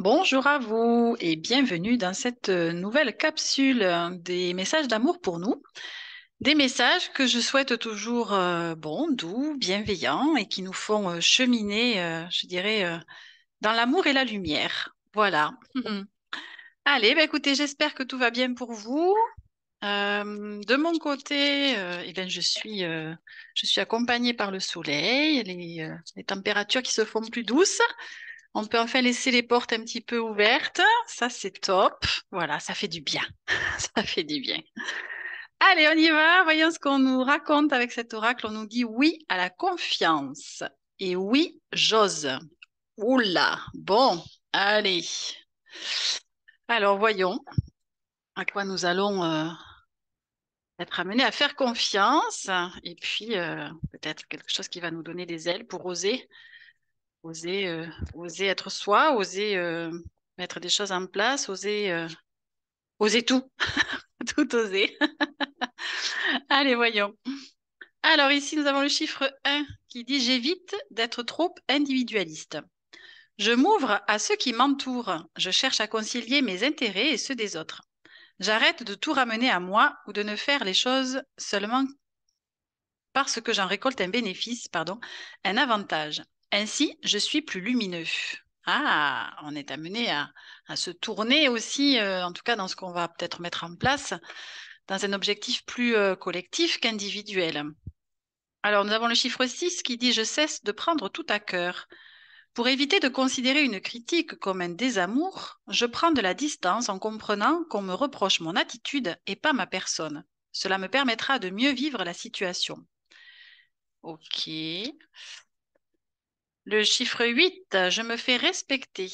Bonjour à vous et bienvenue dans cette nouvelle capsule des messages d'amour pour nous. Des messages que je souhaite toujours bons, doux, bienveillants et qui nous font cheminer, je dirais, dans l'amour et la lumière. Voilà. Allez, bah écoutez, j'espère que tout va bien pour vous. De mon côté, eh bien, je suis accompagnée par le soleil, les températures qui se font plus douces. On peut enfin laisser les portes un petit peu ouvertes. Ça, c'est top. Voilà, ça fait du bien. Ça fait du bien. Allez, on y va. Voyons ce qu'on nous raconte avec cet oracle. On nous dit oui à la confiance. Et oui, j'ose. Oula. Bon, allez. Alors, voyons à quoi nous allons être amenés à faire confiance. Et puis, peut-être quelque chose qui va nous donner des ailes pour oser. Oser être soi, oser mettre des choses en place, oser tout, tout oser. Allez, voyons. Alors ici, nous avons le chiffre 1 qui dit j'évite d'être trop individualiste. Je m'ouvre à ceux qui m'entourent. Je cherche à concilier mes intérêts et ceux des autres. J'arrête de tout ramener à moi ou de ne faire les choses seulement parce que j'en récolte un bénéfice, pardon, un avantage. Ainsi, je suis plus lumineux. Ah, on est amené à se tourner aussi, en tout cas dans ce qu'on va peut-être mettre en place, dans un objectif plus collectif qu'individuel. Alors, nous avons le chiffre 6 qui dit je cesse de prendre tout à cœur. Pour éviter de considérer une critique comme un désamour, je prends de la distance en comprenant qu'on me reproche mon attitude et pas ma personne. Cela me permettra de mieux vivre la situation. Ok. Le chiffre 8, je me fais respecter.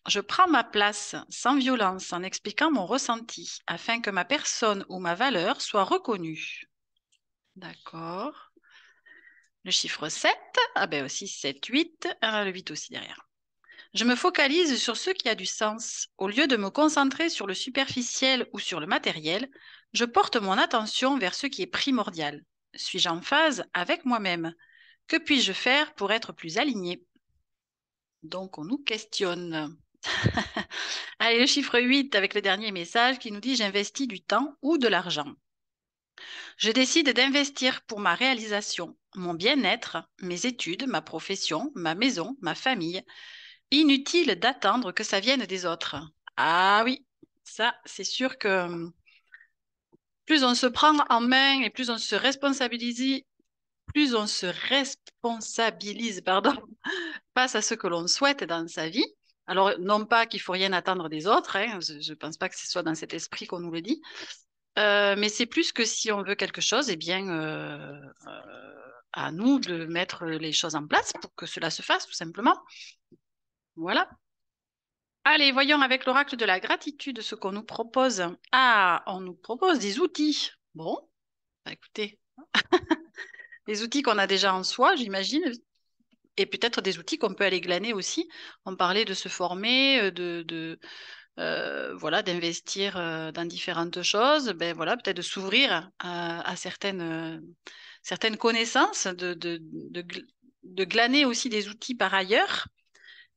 Je prends ma place sans violence en expliquant mon ressenti afin que ma personne ou ma valeur soit reconnue. D'accord. Le chiffre 7, ah ben aussi 7, 8, le 8 aussi derrière. Je me focalise sur ce qui a du sens. Au lieu de me concentrer sur le superficiel ou sur le matériel, je porte mon attention vers ce qui est primordial. Suis-je en phase avec moi-même? Que puis-je faire pour être plus aligné? Donc, on nous questionne. Allez, le chiffre 8 avec le dernier message qui nous dit j'investis du temps ou de l'argent. Je décide d'investir pour ma réalisation, mon bien-être, mes études, ma profession, ma maison, ma famille. Inutile d'attendre que ça vienne des autres. Ah oui, ça, c'est sûr que plus on se prend en main et plus on se responsabilise, pardon, face à ce que l'on souhaite dans sa vie. Alors, non pas qu'il faut rien attendre des autres, hein, je ne pense pas que ce soit dans cet esprit qu'on nous le dit, mais c'est plus que si on veut quelque chose, eh bien, à nous de mettre les choses en place pour que cela se fasse, tout simplement. Voilà. Allez, voyons avec l'oracle de la gratitude ce qu'on nous propose. Ah, on nous propose des outils. Bon, bah, écoutez, des outils qu'on a déjà en soi, j'imagine, et peut-être des outils qu'on peut aller glaner aussi. On parlait de se former, voilà, d'investir dans différentes choses. Ben voilà, peut-être de s'ouvrir à certaines connaissances, de glaner aussi des outils par ailleurs.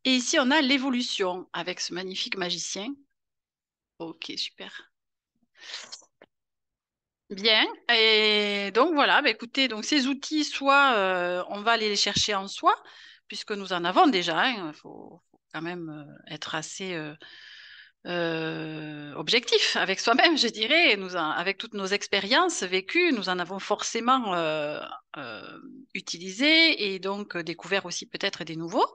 Et ici, on a l'évolution avec ce magnifique magicien. Ok, super. Bien. Et donc voilà, bah, écoutez, donc ces outils, soit on va aller les chercher en soi, puisque nous en avons déjà. Il faut quand même être assez objectif avec soi-même, je dirais. Et avec toutes nos expériences vécues, nous en avons forcément utilisé et donc découvert aussi peut-être des nouveaux.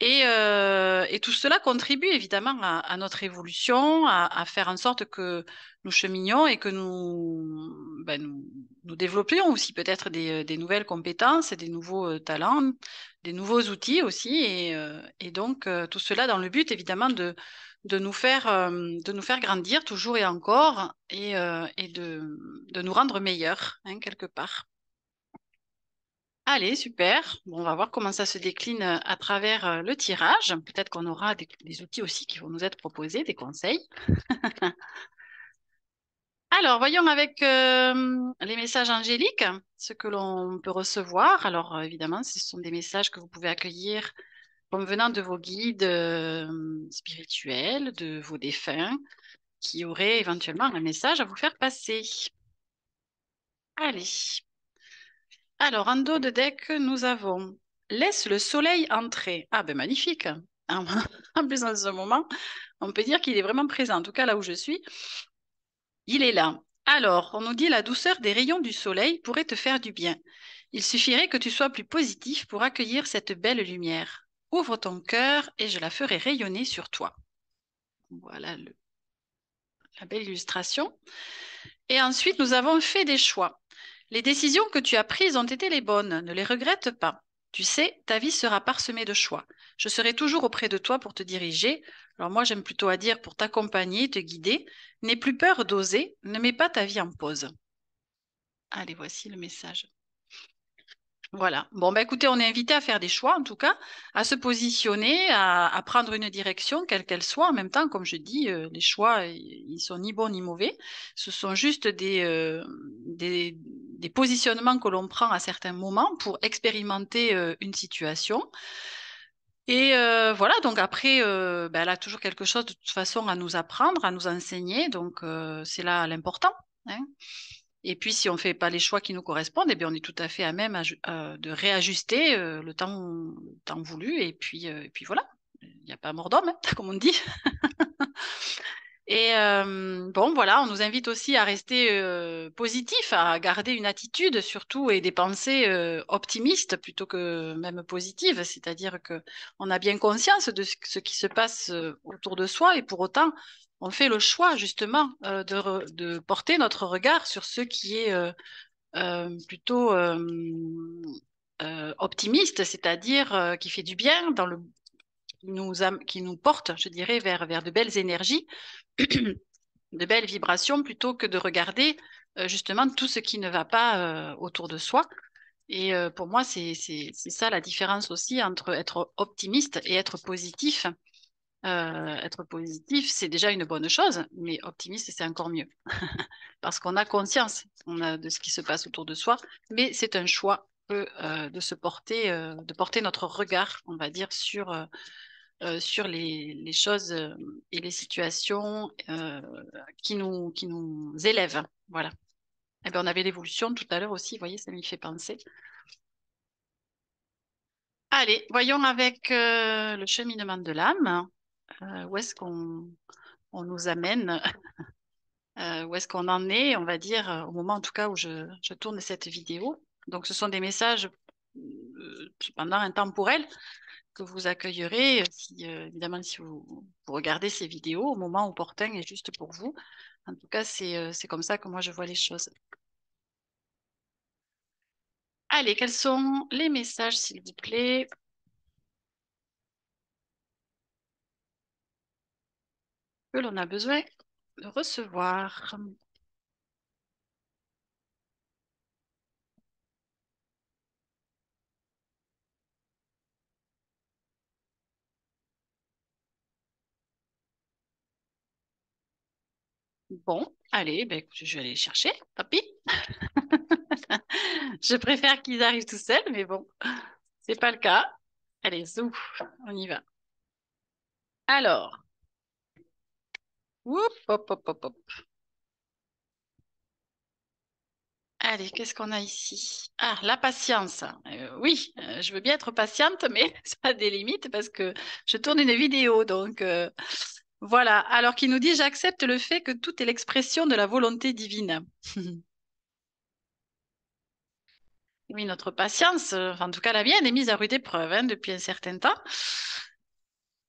Et tout cela contribue évidemment à notre évolution, à faire en sorte que nous cheminions et que nous développions aussi peut-être des nouvelles compétences, des nouveaux talents, des nouveaux outils aussi. Et donc, tout cela dans le but évidemment de nous faire grandir toujours et encore et de nous rendre meilleurs, hein, quelque part. Allez, super. Bon, on va voir comment ça se décline à travers le tirage. Peut-être qu'on aura des outils aussi qui vont nous être proposés, des conseils. Alors, voyons avec les messages angéliques, ce que l'on peut recevoir. Alors, évidemment, ce sont des messages que vous pouvez accueillir comme venant de vos guides spirituels, de vos défunts, qui auraient éventuellement un message à vous faire passer. Allez. Alors, en dos de deck, nous avons Laisse le soleil entrer. Ah ben magnifique. En en plus, en ce moment, on peut dire qu'il est vraiment présent. En tout cas, là où je suis, il est là. Alors, on nous dit la douceur des rayons du soleil pourrait te faire du bien. Il suffirait que tu sois plus positif pour accueillir cette belle lumière. Ouvre ton cœur et je la ferai rayonner sur toi. Voilà la belle illustration. Et ensuite, nous avons fait des choix. Les décisions que tu as prises ont été les bonnes, ne les regrette pas. Tu sais, ta vie sera parsemée de choix. Je serai toujours auprès de toi pour te diriger. Alors moi, j'aime plutôt à dire pour t'accompagner, te guider. N'aie plus peur d'oser, ne mets pas ta vie en pause. Allez, voici le message. Voilà. Bon, bah écoutez, on est invité à faire des choix, en tout cas, à se positionner, à prendre une direction, quelle qu'elle soit. En même temps, comme je dis, les choix, ils sont ni bons ni mauvais. Ce sont juste des positionnements que l'on prend à certains moments pour expérimenter une situation. Et voilà, donc après, ben, elle a toujours quelque chose de toute façon à nous apprendre, à nous enseigner. Donc, c'est là l'important, hein. Et puis, si on ne fait pas les choix qui nous correspondent, eh bien, on est tout à fait à même de réajuster le temps voulu. Et puis voilà, il n'y a pas mort d'homme, hein, comme on dit. Et bon, voilà, on nous invite aussi à rester positif, à garder une attitude surtout et des pensées optimistes plutôt que même positives. C'est-à-dire que on a bien conscience de ce qui se passe autour de soi et pour autant, on fait le choix justement de porter notre regard sur ce qui est plutôt optimiste, c'est-à-dire qui fait du bien, qui nous porte, je dirais, vers de belles énergies, de belles vibrations, plutôt que de regarder justement tout ce qui ne va pas autour de soi. Et pour moi, c'est ça la différence aussi entre être optimiste et être positif. Être positif, c'est déjà une bonne chose, mais optimiste, c'est encore mieux. Parce qu'on a conscience de ce qui se passe autour de soi, mais c'est un choix de se porter, de porter notre regard, on va dire, sur les choses et les situations qui nous élèvent. Voilà. Et bien, on avait l'évolution tout à l'heure aussi, vous voyez, ça m'y fait penser. Allez, voyons avec le cheminement de l'âme. Où est-ce qu'on nous amène? Où est-ce qu'on en est, on va dire, au moment en tout cas où je tourne cette vidéo. Donc, ce sont des messages cependant intemporels que vous accueillerez, si, évidemment, si vous regardez ces vidéos au moment opportun et juste pour vous. En tout cas, c'est comme ça que moi je vois les choses. Allez, quels sont les messages, s'il vous plaît, que l'on a besoin de recevoir? Bon, allez, ben, écoute, je vais aller les chercher, papy. Je préfère qu'ils arrivent tout seuls, mais bon, c'est pas le cas. Allez, zou, on y va. Alors, whoop, hop, hop, hop, hop. Allez, qu'est-ce qu'on a ici? Ah, la patience. Oui, je veux bien être patiente, mais ça a des limites parce que je tourne une vidéo. Donc, voilà. Alors, qui nous dit, j'accepte le fait que tout est l'expression de la volonté divine. Oui, notre patience, enfin, en tout cas la mienne, est mise à rude épreuve hein, depuis un certain temps.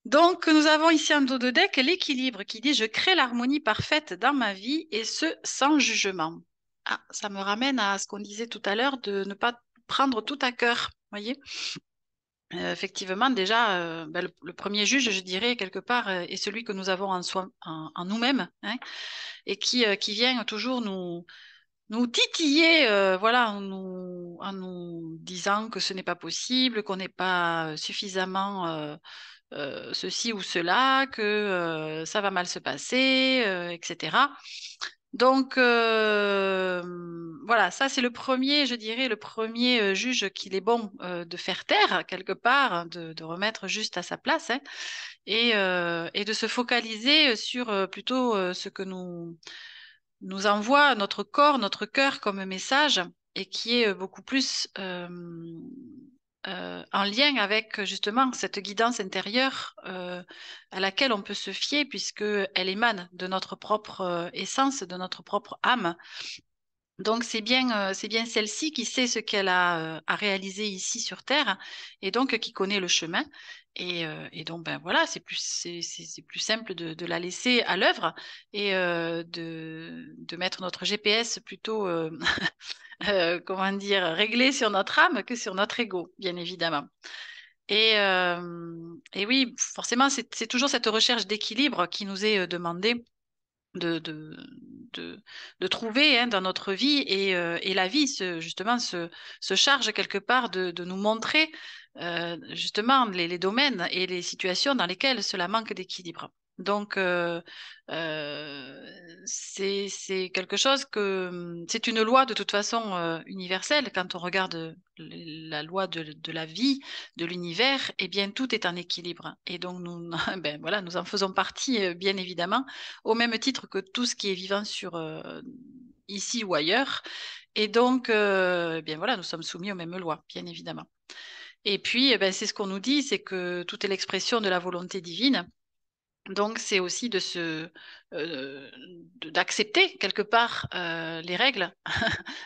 Donc, nous avons ici en dos de deck l'équilibre qui dit, je crée l'harmonie parfaite dans ma vie et ce, sans jugement. Ah, ça me ramène à ce qu'on disait tout à l'heure de ne pas prendre tout à cœur. Voyez? Effectivement, déjà, ben, le premier juge, je dirais, quelque part, est celui que nous avons en soi, en nous-mêmes, hein, et qui vient toujours nous titiller, voilà, en nous disant que ce n'est pas possible, qu'on n'est pas suffisamment ceci ou cela, que ça va mal se passer, etc. Donc, voilà, ça c'est le premier, je dirais, le premier juge qu'il est bon de faire taire quelque part, hein, de remettre juste à sa place, hein, et de se focaliser sur plutôt ce que nous envoie notre corps, notre cœur comme message, et qui est beaucoup plus en lien avec justement cette guidance intérieure à laquelle on peut se fier, puisque elle émane de notre propre essence, de notre propre âme. Donc c'est bien celle-ci qui sait ce qu'elle a à réaliser ici sur Terre et donc qui connaît le chemin. Et donc ben voilà, c'est plus simple de la laisser à l'œuvre et de mettre notre GPS plutôt comment dire réglé sur notre âme que sur notre ego, bien évidemment. Et oui, forcément, c'est toujours cette recherche d'équilibre qui nous est demandée de, de, de, de trouver hein, dans notre vie et la vie justement se charge quelque part de nous montrer justement les domaines et les situations dans lesquelles cela manque d'équilibre. Donc c'est quelque chose que c'est une loi de toute façon universelle quand on regarde la loi de la vie de l'univers, eh bien tout est en équilibre et donc nous ben voilà nous en faisons partie bien évidemment au même titre que tout ce qui est vivant sur ici ou ailleurs. Et donc, eh bien voilà, nous sommes soumis aux mêmes lois, bien évidemment. Et puis, eh ben, c'est ce qu'on nous dit, c'est que tout est l'expression de la volonté divine. Donc, c'est aussi d'accepter quelque part les règles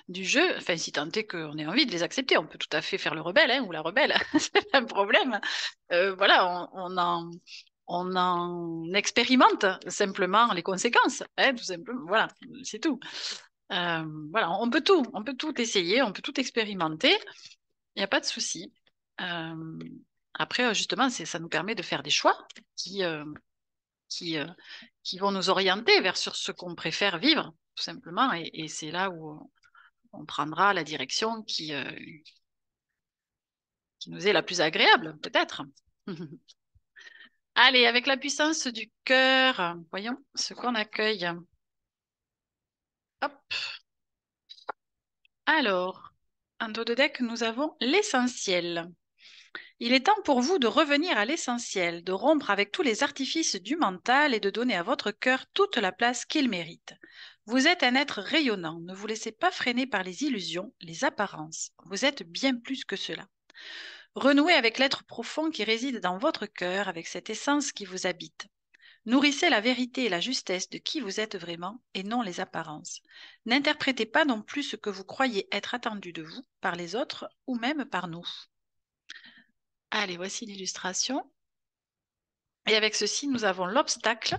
du jeu, enfin, si tant est qu'on ait envie de les accepter. On peut tout à fait faire le rebelle hein, ou la rebelle, c'est pas un problème. Voilà, on en expérimente simplement les conséquences, hein, tout simplement. Voilà, c'est tout. Voilà, on peut tout essayer, on peut tout expérimenter. Il n'y a pas de souci. Euh, Après, justement, ça nous permet de faire des choix qui, euh, qui, euh, qui vont nous orienter vers sur ce qu'on préfère vivre, tout simplement. Et c'est là où on prendra la direction qui nous est la plus agréable, peut-être. Allez, avec la puissance du cœur, voyons ce qu'on accueille. Hop. Alors, en dos de deck, nous avons l'essentiel. Il est temps pour vous de revenir à l'essentiel, de rompre avec tous les artifices du mental et de donner à votre cœur toute la place qu'il mérite. Vous êtes un être rayonnant, ne vous laissez pas freiner par les illusions, les apparences. Vous êtes bien plus que cela. Renouez avec l'être profond qui réside dans votre cœur, avec cette essence qui vous habite. Nourrissez la vérité et la justesse de qui vous êtes vraiment et non les apparences. N'interprétez pas non plus ce que vous croyez être attendu de vous par les autres ou même par nous. Allez, voici l'illustration. Et avec ceci, nous avons l'obstacle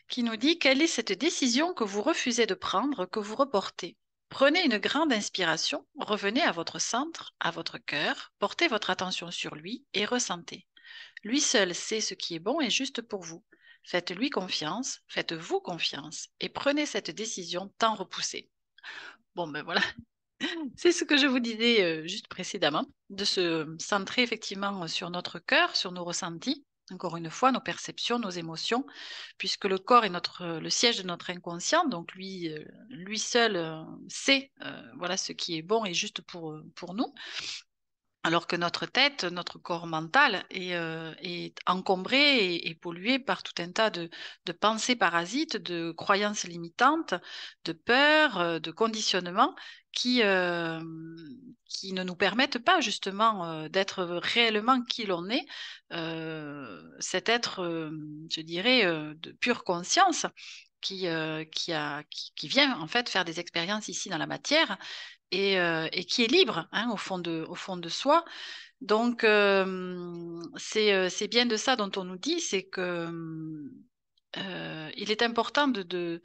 qui nous dit quelle est cette décision que vous refusez de prendre, que vous reportez. Prenez une grande inspiration, revenez à votre centre, à votre cœur, portez votre attention sur lui et ressentez. Lui seul sait ce qui est bon et juste pour vous. Faites-lui confiance, faites-vous confiance et prenez cette décision tant repoussée. Bon, ben voilà, c'est ce que je vous disais juste précédemment, de se centrer effectivement sur notre cœur, sur nos ressentis, encore une fois, nos perceptions, nos émotions, puisque le corps est le siège de notre inconscient, donc lui seul sait voilà, ce qui est bon et juste pour nous. Alors que notre tête, notre corps mental est encombré et pollué par tout un tas de pensées parasites, de croyances limitantes, de peurs, de conditionnements qui, euh, qui ne nous permettent pas justement d'être réellement qui l'on est, cet être, je dirais, de pure conscience qui vient en fait faire des expériences ici dans la matière et qui est libre hein, au fond de soi. Donc, c'est bien de ça dont on nous dit, c'est que il est important de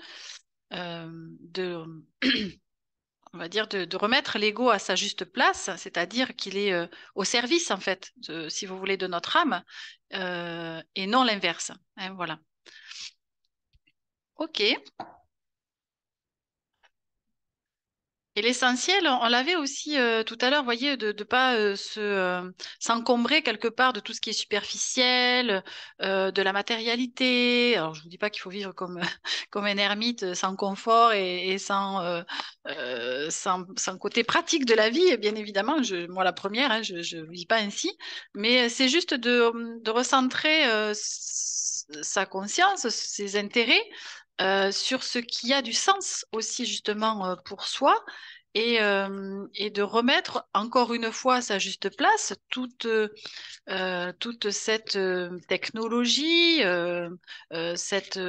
on va dire, de remettre l'ego à sa juste place, c'est-à-dire qu'il est au service, en fait, si vous voulez, de notre âme, et non l'inverse. Hein, voilà. OK. Et l'essentiel, on l'avait aussi tout à l'heure, vous voyez, de ne pas s'encombrer quelque part de tout ce qui est superficiel, de la matérialité. Alors, je vous dis pas qu'il faut vivre comme, comme un ermite sans confort et sans côté pratique de la vie, bien évidemment. Moi, la première, hein, je ne vis pas ainsi. Mais c'est juste de recentrer sa conscience, ses intérêts sur ce qui a du sens aussi justement pour soi et de remettre encore une fois à sa juste place toute cette technologie, cette,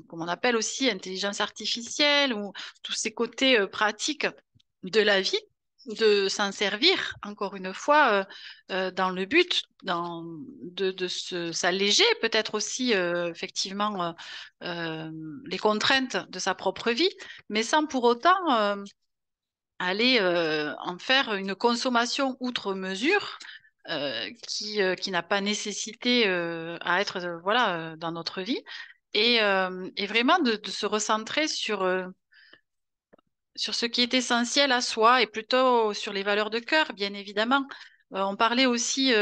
comme on appelle aussi intelligence artificielle ou tous ces côtés pratiques de la vie, de s'en servir encore une fois dans le but s'alléger peut-être aussi effectivement les contraintes de sa propre vie, mais sans pour autant aller en faire une consommation outre mesure qui n'a pas nécessité à être voilà, dans notre vie et vraiment de se recentrer sur ce qui est essentiel à soi et plutôt sur les valeurs de cœur, bien évidemment. On parlait aussi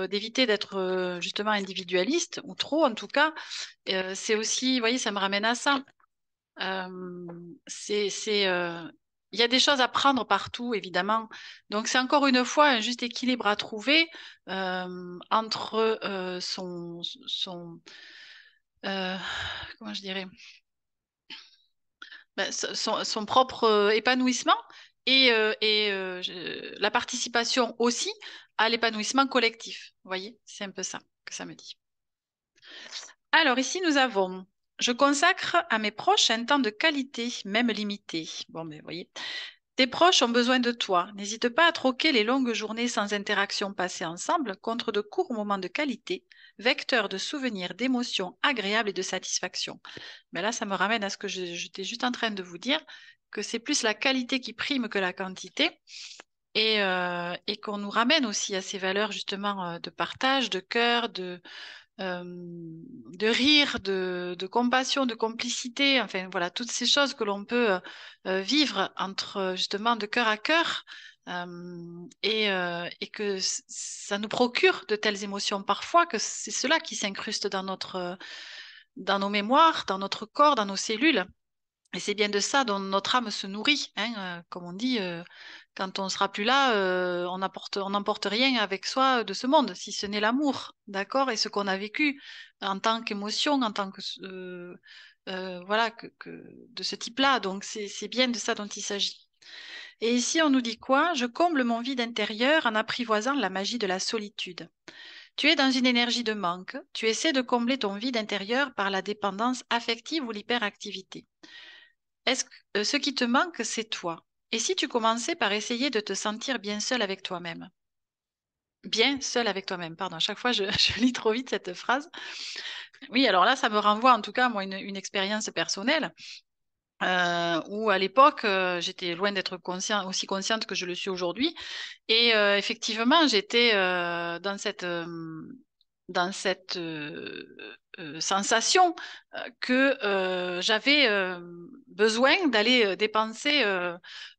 d'éviter d'être justement individualiste, ou trop en tout cas. C'est aussi, vous voyez, ça me ramène à ça. Euh, il y a des choses à prendre partout, évidemment. Donc, c'est encore une fois un juste équilibre à trouver entre euh, comment je dirais, son propre épanouissement et la participation aussi à l'épanouissement collectif. Vous voyez, c'est un peu ça que ça me dit. Alors ici, nous avons, je consacre à mes proches un temps de qualité, même limité. Bon, mais vous voyez, tes proches ont besoin de toi. N'hésite pas à troquer les longues journées sans interaction passées ensemble contre de courts moments de qualité, vecteurs de souvenirs, d'émotions agréables et de satisfaction. Mais là, ça me ramène à ce que j'étais juste en train de vous dire, que c'est plus la qualité qui prime que la quantité et qu'on nous ramène aussi à ces valeurs justement de partage, de cœur, de rire, de compassion, de complicité, enfin voilà, toutes ces choses que l'on peut vivre entre justement de cœur à cœur et que ça nous procure de telles émotions parfois que c'est cela qui s'incruste dans nos mémoires, dans notre corps, dans nos cellules. Et c'est bien de ça dont notre âme se nourrit, hein, comme on dit, quand on sera plus là, on n'emporte rien avec soi de ce monde, si ce n'est l'amour, d'accord? Et ce qu'on a vécu en tant qu'émotion, en tant que, voilà, de ce type-là. Donc c'est bien de ça dont il s'agit. Et ici, on nous dit quoi? Je comble mon vide intérieur en apprivoisant la magie de la solitude. Tu es dans une énergie de manque. Tu essaies de combler ton vide intérieur par la dépendance affective ou l'hyperactivité. Est-ce que ce qui te manque, c'est toi? Et si tu commençais par essayer de te sentir bien seul avec toi-même? Bien seul avec toi-même, pardon, à chaque fois je lis trop vite cette phrase. Oui, alors là, ça me renvoie en tout cas, moi, une expérience personnelle où à l'époque, j'étais loin d'être aussi consciente que je le suis aujourd'hui. Et effectivement, j'étais dans cette sensation que j'avais besoin d'aller dépenser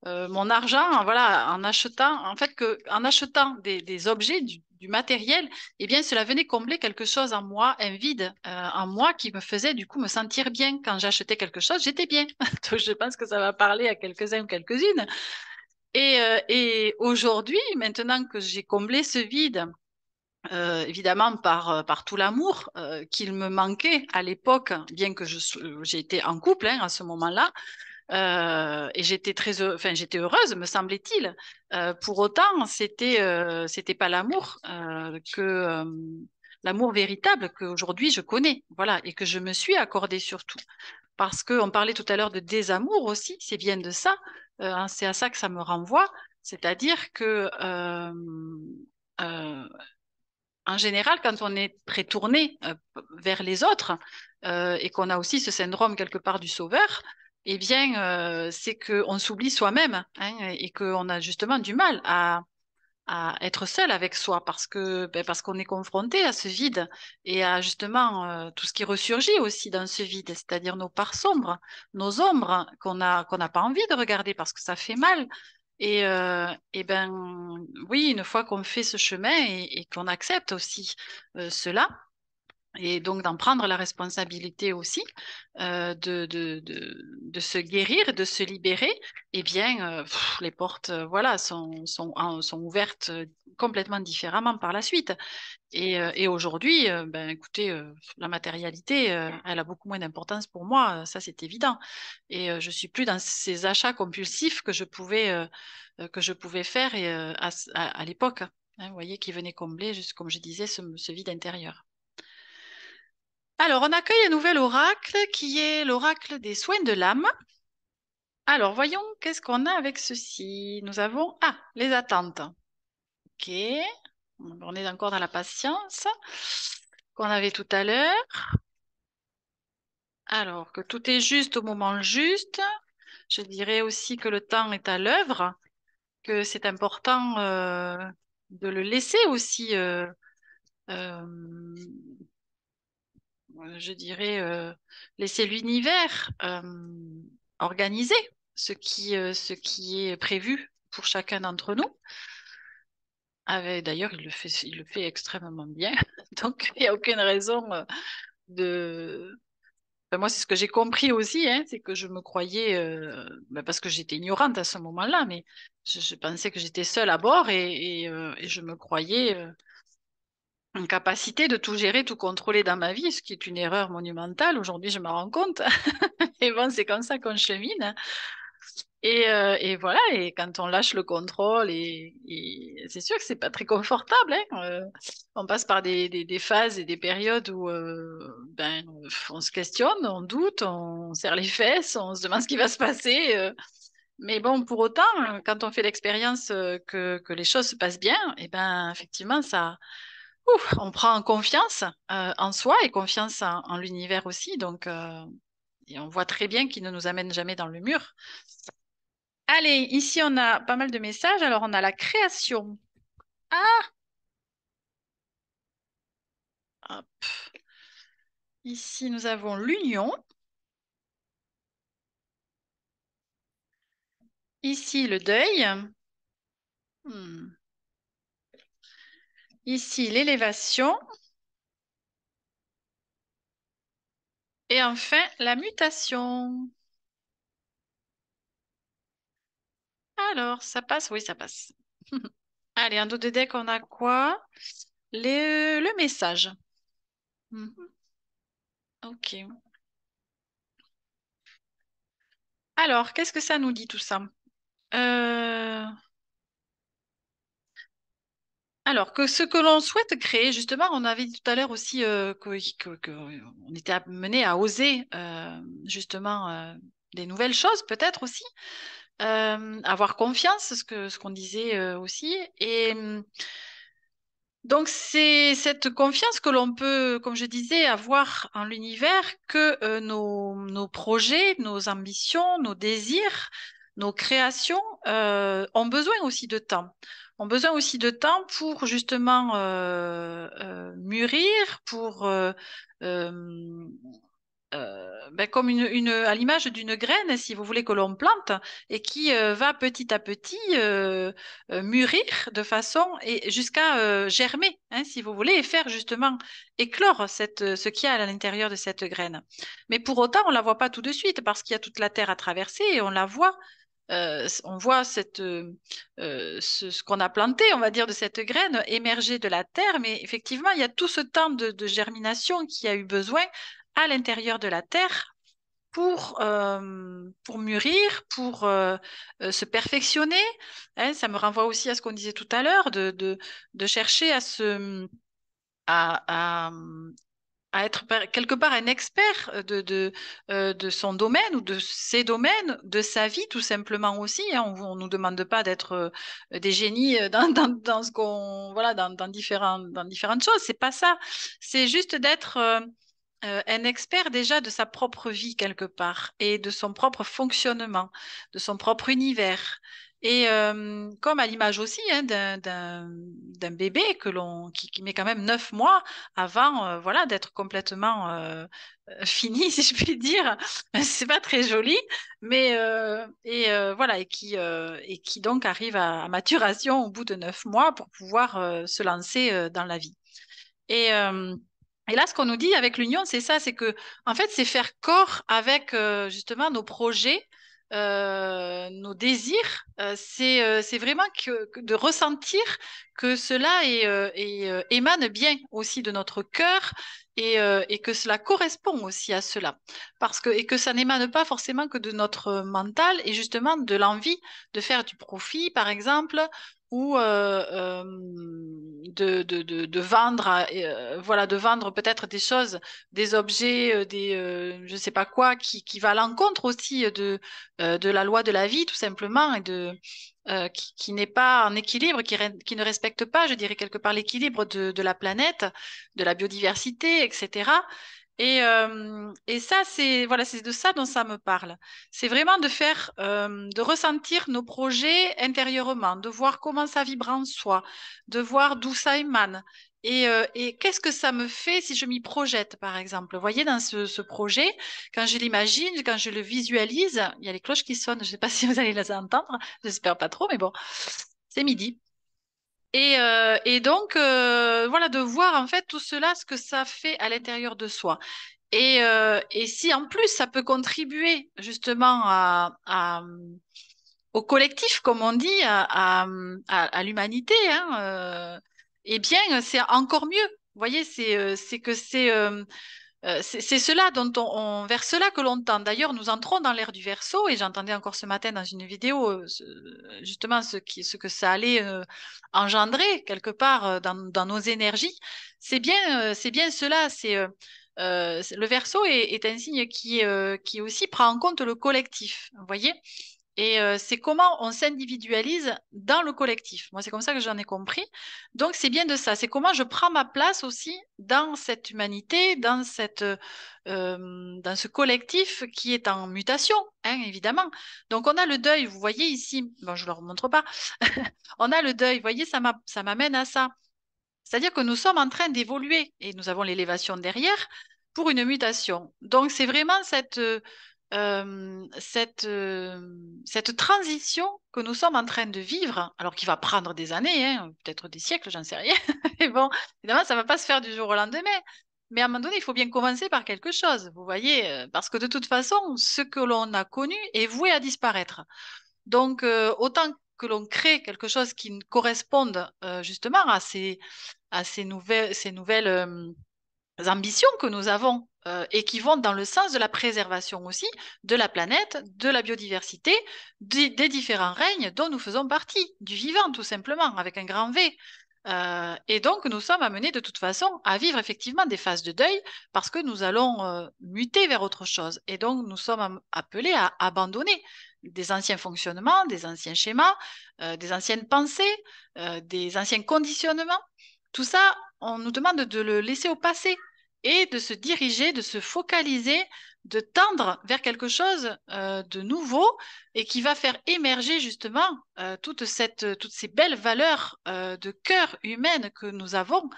mon argent, voilà, en achetant, en fait, en achetant des objets, du matériel, eh bien, cela venait combler quelque chose en moi, un vide en moi qui me faisait du coup me sentir bien. Quand j'achetais quelque chose, j'étais bien. Donc, je pense que ça va parler à quelques-uns ou quelques-unes. Et aujourd'hui, maintenant que j'ai comblé ce vide, évidemment par tout l'amour qu'il me manquait à l'époque, bien que j'ai été en couple hein, à ce moment-là, et enfin, j'étais heureuse, me semblait-il. Pour autant, c'était pas l'amour véritable qu'aujourd'hui je connais, voilà, et que je me suis accordé surtout. Parce qu'on parlait tout à l'heure de désamour aussi, c'est bien de ça, c'est à ça que ça me renvoie, c'est-à-dire que euh, en général, quand on est très tourné vers les autres et qu'on a aussi ce syndrome quelque part du sauveur, eh bien, c'est qu'on s'oublie soi-même hein, et qu'on a justement du mal à être seul avec soi parce qu'on est confronté à ce vide et à justement tout ce qui ressurgit aussi dans ce vide, c'est-à-dire nos parts sombres, nos ombres qu'on n'a pas envie de regarder parce que ça fait mal. Et ben oui, une fois qu'on fait ce chemin et qu'on accepte aussi cela, et donc d'en prendre la responsabilité aussi, de se guérir, de se libérer, eh bien, les portes voilà, sont ouvertes complètement différemment par la suite. Et aujourd'hui, ben, écoutez, la matérialité, elle a beaucoup moins d'importance pour moi, ça c'est évident. Et je suis plus dans ces achats compulsifs que je pouvais faire à l'époque, hein, vous voyez, qui venait combler, juste comme je disais, ce vide intérieur. Alors, on accueille un nouvel oracle qui est l'oracle des soins de l'âme. Alors, voyons qu'est-ce qu'on a avec ceci. Nous avons, les attentes. Ok, on est encore dans la patience qu'on avait tout à l'heure. Alors, que tout est juste au moment juste. Je dirais aussi que le temps est à l'œuvre, que c'est important de le laisser aussi, euh, je dirais, laisser l'univers organiser ce qui est prévu pour chacun d'entre nous. D'ailleurs, il le fait extrêmement bien. Donc, il n'y a aucune raison de... Enfin, moi, c'est ce que j'ai compris aussi, hein, c'est que je me croyais, parce que j'étais ignorante à ce moment-là, mais je pensais que j'étais seule à bord et je me croyais en capacité de tout gérer, tout contrôler dans ma vie, ce qui est une erreur monumentale. Aujourd'hui, je me rends compte. Et bon, c'est comme ça qu'on chemine. Et voilà, et quand on lâche le contrôle, et c'est sûr que c'est pas très confortable, hein. On passe par des phases et des périodes où ben, on se questionne, on doute, on serre les fesses, on se demande ce qui va se passer. Mais bon, pour autant, quand on fait l'expérience que les choses se passent bien, et ben effectivement, on prend confiance en soi et confiance en l'univers aussi. Donc, et on voit très bien qu'il ne nous amène jamais dans le mur. Allez, ici on a pas mal de messages. Alors on a la création. Ah, hop. Ici nous avons l'union. Ici le deuil. Hmm. Ici l'élévation. Et enfin la mutation. Alors, ça passe? Oui, ça passe. Allez, en dos de deck, on a quoi? Le message. Mhm. Ok. Alors, qu'est-ce que ça nous dit tout ça? Euh, Alors, que ce que l'on souhaite créer, justement, on avait dit tout à l'heure aussi on était amené à oser justement des nouvelles choses, peut-être aussi, avoir confiance, ce qu'on disait aussi. Et donc, c'est cette confiance que l'on peut, comme je disais, avoir en l'univers que nos projets, nos ambitions, nos désirs, nos créations ont besoin aussi de temps. Ont besoin aussi de temps pour justement mûrir, pour comme à l'image d'une graine, si vous voulez que l'on plante, et qui va petit à petit mûrir de façon et jusqu'à germer, hein, si vous voulez, et faire justement éclore ce qu'il y a à l'intérieur de cette graine. Mais pour autant, on la voit pas tout de suite parce qu'il y a toute la terre à traverser et on la voit. On voit ce qu'on a planté, on va dire, de cette graine émerger de la terre, mais effectivement, il y a tout ce temps de germination qui a eu besoin à l'intérieur de la terre pour mûrir, pour se perfectionner. Hein, ça me renvoie aussi à ce qu'on disait tout à l'heure, de chercher à, à, à être quelque part un expert de son domaine ou de ses domaines, de sa vie tout simplement aussi, hein. On nous demande pas d'être des génies dans ce qu'on voilà dans différentes choses. C'est pas ça. C'est juste d'être un expert déjà de sa propre vie quelque part et de son propre fonctionnement, de son propre univers. Et comme à l'image aussi hein, d'un bébé qui met quand même 9 mois avant voilà, d'être complètement fini, si je puis dire. C'est pas très joli, mais voilà, et qui donc arrive à maturation au bout de 9 mois pour pouvoir se lancer dans la vie. Et, euh, et là, ce qu'on nous dit avec l'union, c'est ça, c'est que, en fait, c'est faire corps avec justement nos projets, nos désirs. C'est vraiment que de ressentir que cela émane bien aussi de notre cœur et que cela correspond aussi à cela. Et que ça n'émane pas forcément que de notre mental et justement de l'envie de faire du profit, par exemple, ou de vendre, voilà, de vendre peut-être des choses, des objets, je sais pas quoi, qui va à l'encontre aussi de la loi de la vie, tout simplement, qui n'est pas en équilibre, qui ne respecte pas, je dirais, quelque part l'équilibre de la planète, de la biodiversité, etc. Et ça, c'est voilà, c'est de ça dont ça me parle. C'est vraiment de ressentir nos projets intérieurement, de voir comment ça vibre en soi, de voir d'où ça émane. Et qu'est-ce que ça me fait si je m'y projette, par exemple. Vous voyez, dans ce projet, quand je l'imagine, quand je le visualise, il y a les cloches qui sonnent. Je ne sais pas si vous allez les entendre. J'espère pas trop, mais bon, c'est midi. Et donc, voilà, de voir en fait tout cela, ce que ça fait à l'intérieur de soi. Et si en plus ça peut contribuer justement au collectif, comme on dit, à l'humanité, hein, eh bien, c'est encore mieux. Vous voyez, c'est que c'est cela vers cela que l'on tend. D'ailleurs, nous entrons dans l'ère du Verseau et j'entendais encore ce matin dans une vidéo justement ce que ça allait engendrer quelque part dans nos énergies. C'est bien cela. Le Verseau est un signe qui aussi prend en compte le collectif. Vous voyez? Et c'est comment on s'individualise dans le collectif. Moi, c'est comme ça que j'en ai compris. Donc, c'est bien de ça. C'est comment je prends ma place aussi dans cette humanité, dans ce collectif qui est en mutation, hein, évidemment. Donc, on a le deuil. Vous voyez ici, bon, je ne le remontre pas. On a le deuil. Vous voyez, ça m'amène à ça. C'est-à-dire que nous sommes en train d'évoluer et nous avons l'élévation derrière pour une mutation. Donc, c'est vraiment cette transition que nous sommes en train de vivre, alors qu'il va prendre des années, hein, peut-être des siècles, j'en sais rien. Mais bon, évidemment, ça ne va pas se faire du jour au lendemain. Mais à un moment donné, il faut bien commencer par quelque chose, vous voyez, parce que de toute façon, ce que l'on a connu est voué à disparaître. Donc, autant que l'on crée quelque chose qui corresponde justement ces nouvelles ambitions que nous avons et qui vont dans le sens de la préservation aussi de la planète, de la biodiversité, des différents règnes dont nous faisons partie, du vivant tout simplement, avec un grand V. Et donc, nous sommes amenés de toute façon à vivre effectivement des phases de deuil parce que nous allons muter vers autre chose. Et donc, nous sommes appelés à abandonner des anciens fonctionnements, des anciens schémas, des anciennes pensées, des anciens conditionnements. Tout ça, on nous demande de le laisser au passé et de se diriger, de se focaliser, de tendre vers quelque chose de nouveau et qui va faire émerger justement toutes ces belles valeurs de cœur humaine que nous avons.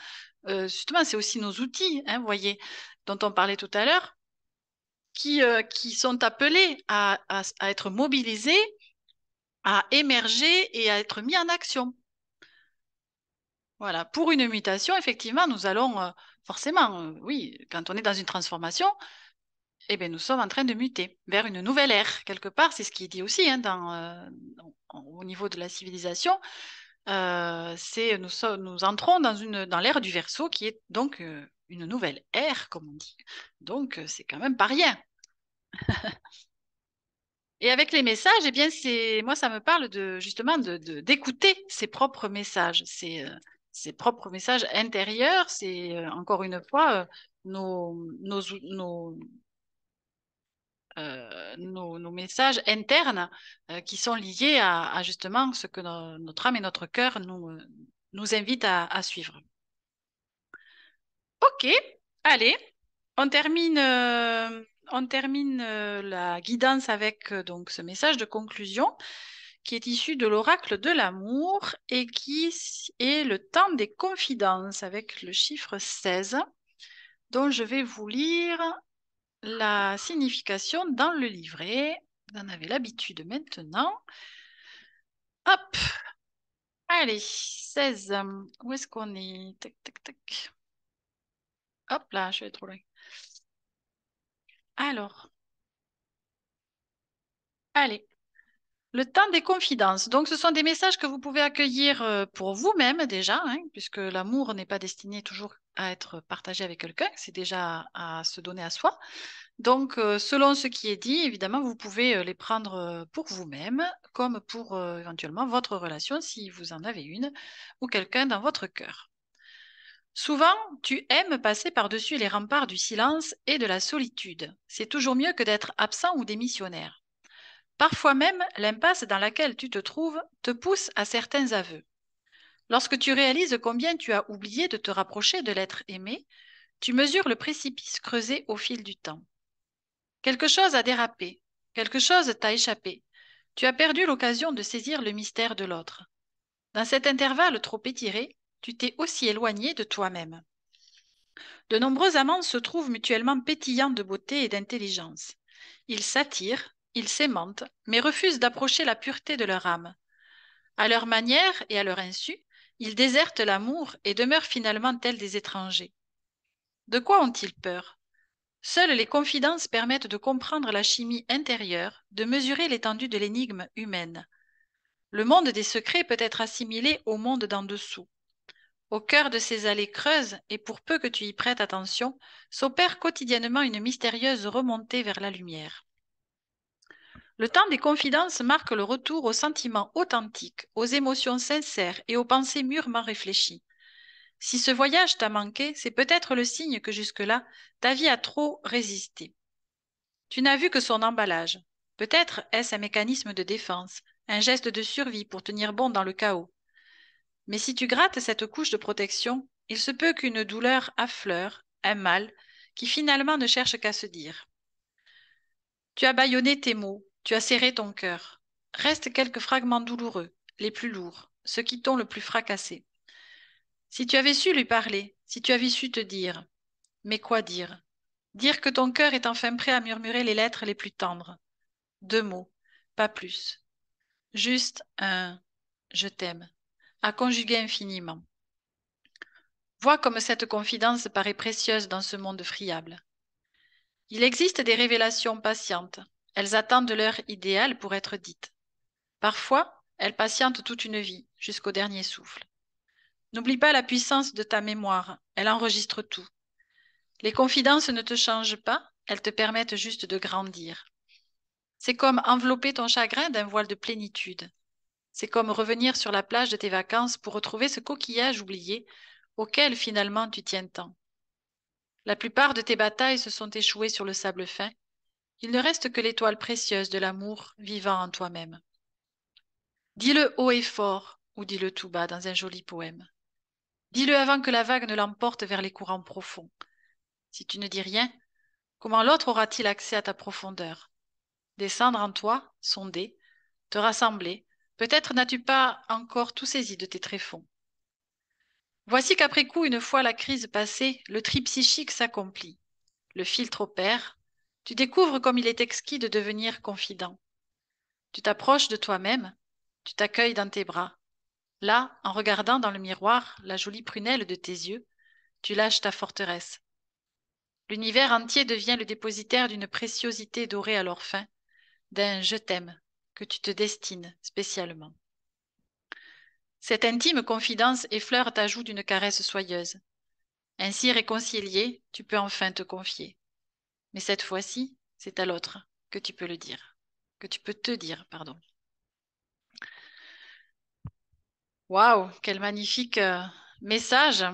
Justement, c'est aussi nos outils, hein, vous voyez, dont on parlait tout à l'heure, qui sont appelés à être mobilisés, à émerger et à être mis en action. Voilà, pour une mutation, effectivement, nous allons forcément, oui, quand on est dans une transformation, eh bien, nous sommes en train de muter vers une nouvelle ère. Quelque part, c'est ce qui est dit aussi hein, au niveau de la civilisation. Nous entrons dans l'ère du Verseau, qui est donc une nouvelle ère, comme on dit. Donc, c'est quand même pas rien. Et avec les messages, eh bien, moi, ça me parle justement d'écouter ses propres messages, ses propres messages intérieurs. C'est encore une fois nos, nos, nos, nos messages internes qui sont liés à justement ce que notre âme et notre cœur nous invitent à suivre. Ok, allez, on termine la guidance avec donc ce message de conclusion qui est issu de l'oracle de l'amour et qui est le temps des confidences avec le chiffre 16, dont je vais vous lire la signification dans le livret. Vous en avez l'habitude maintenant. Hop, allez, 16. Où est-ce qu'on est? Tac, tac, tac. Hop là, je vais trop loin. Alors, allez. Le temps des confidences. Donc, ce sont des messages que vous pouvez accueillir pour vous-même déjà, hein, puisque l'amour n'est pas destiné toujours à être partagé avec quelqu'un, c'est déjà à se donner à soi. Donc, selon ce qui est dit, évidemment, vous pouvez les prendre pour vous-même, comme pour éventuellement votre relation, si vous en avez une, ou quelqu'un dans votre cœur. Souvent, tu aimes passer par-dessus les remparts du silence et de la solitude. C'est toujours mieux que d'être absent ou démissionnaire. Parfois même, l'impasse dans laquelle tu te trouves te pousse à certains aveux. Lorsque tu réalises combien tu as oublié de te rapprocher de l'être aimé, tu mesures le précipice creusé au fil du temps. Quelque chose a dérapé, quelque chose t'a échappé. Tu as perdu l'occasion de saisir le mystère de l'autre. Dans cet intervalle trop étiré, tu t'es aussi éloigné de toi-même. De nombreux amants se trouvent mutuellement pétillants de beauté et d'intelligence. Ils s'attirent, ils s'aimantent, mais refusent d'approcher la pureté de leur âme. À leur manière et à leur insu, ils désertent l'amour et demeurent finalement tels des étrangers. De quoi ont-ils peur? Seules les confidences permettent de comprendre la chimie intérieure, de mesurer l'étendue de l'énigme humaine. Le monde des secrets peut être assimilé au monde d'en dessous. Au cœur de ces allées creuses, et pour peu que tu y prêtes attention, s'opère quotidiennement une mystérieuse remontée vers la lumière. Le temps des confidences marque le retour aux sentiments authentiques, aux émotions sincères et aux pensées mûrement réfléchies. Si ce voyage t'a manqué, c'est peut-être le signe que jusque-là, ta vie a trop résisté. Tu n'as vu que son emballage. Peut-être est-ce un mécanisme de défense, un geste de survie pour tenir bon dans le chaos. Mais si tu grattes cette couche de protection, il se peut qu'une douleur affleure, un mal, qui finalement ne cherche qu'à se dire. Tu as bâillonné tes mots, tu as serré ton cœur. Restent quelques fragments douloureux, les plus lourds, ceux qui t'ont le plus fracassé. Si tu avais su lui parler, si tu avais su te dire, mais quoi dire? Dire que ton cœur est enfin prêt à murmurer les lettres les plus tendres. 2 mots, pas plus. Juste un je t'aime, à conjuguer infiniment. Vois comme cette confidence paraît précieuse dans ce monde friable. Il existe des révélations patientes. Elles attendent l'heure idéale pour être dites. Parfois, elles patientent toute une vie, jusqu'au dernier souffle. N'oublie pas la puissance de ta mémoire, elle enregistre tout. Les confidences ne te changent pas, elles te permettent juste de grandir. C'est comme envelopper ton chagrin d'un voile de plénitude. C'est comme revenir sur la plage de tes vacances pour retrouver ce coquillage oublié auquel finalement tu tiens tant. La plupart de tes batailles se sont échouées sur le sable fin. Il ne reste que l'étoile précieuse de l'amour vivant en toi-même. Dis-le haut et fort, ou dis-le tout bas dans un joli poème. Dis-le avant que la vague ne l'emporte vers les courants profonds. Si tu ne dis rien, comment l'autre aura-t-il accès à ta profondeur? Descendre en toi, sonder, te rassembler. Peut-être n'as-tu pas encore tout saisi de tes tréfonds. Voici qu'après coup, une fois la crise passée, le tri psychique s'accomplit. Le filtre opère. Tu découvres comme il est exquis de devenir confident. Tu t'approches de toi-même, tu t'accueilles dans tes bras. Là, en regardant dans le miroir la jolie prunelle de tes yeux, tu lâches ta forteresse. L'univers entier devient le dépositaire d'une préciosité dorée à leur fin, d'un je t'aime que tu te destines spécialement. Cette intime confidence effleure ta joue d'une caresse soyeuse. Ainsi réconcilié, tu peux enfin te confier. Mais cette fois-ci, c'est à l'autre que tu peux le dire, que tu peux te dire, pardon. Waouh, quel magnifique message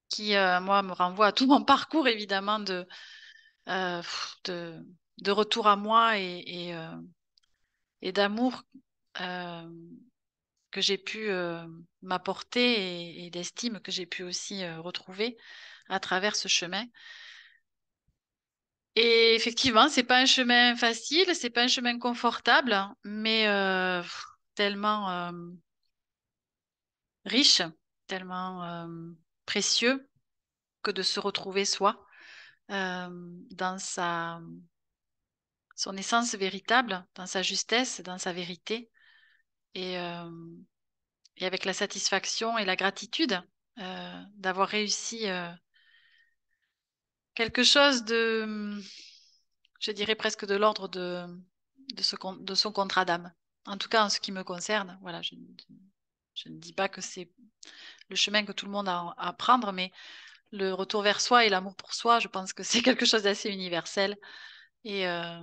qui, moi, me renvoie à tout mon parcours, évidemment, euh, de, de retour à moi et d'amour euh, que j'ai pu m'apporter et d'estime que j'ai pu aussi retrouver à travers ce chemin. Et effectivement, c'est pas un chemin facile, c'est pas un chemin confortable, mais tellement riche, tellement précieux que de se retrouver soi euh, dans son essence véritable, dans sa justesse, dans sa vérité, et, euh, et avec la satisfaction et la gratitude d'avoir réussi quelque chose de, je dirais presque de l'ordre de son contrat d'âme. En tout cas, en ce qui me concerne, voilà, je ne dis pas que c'est le chemin que tout le monde a à prendre, mais le retour vers soi et l'amour pour soi, je pense que c'est quelque chose d'assez universel. Et, euh,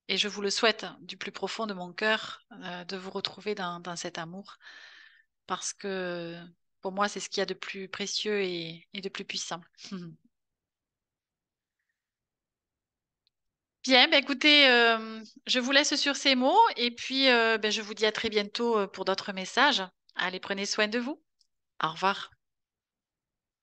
et je vous le souhaite du plus profond de mon cœur, de vous retrouver dans cet amour, parce que pour moi, c'est ce qu'il y a de plus précieux et de plus puissant. Bien, ben écoutez, je vous laisse sur ces mots et puis ben, je vous dis à très bientôt pour d'autres messages. Allez, prenez soin de vous. Au revoir.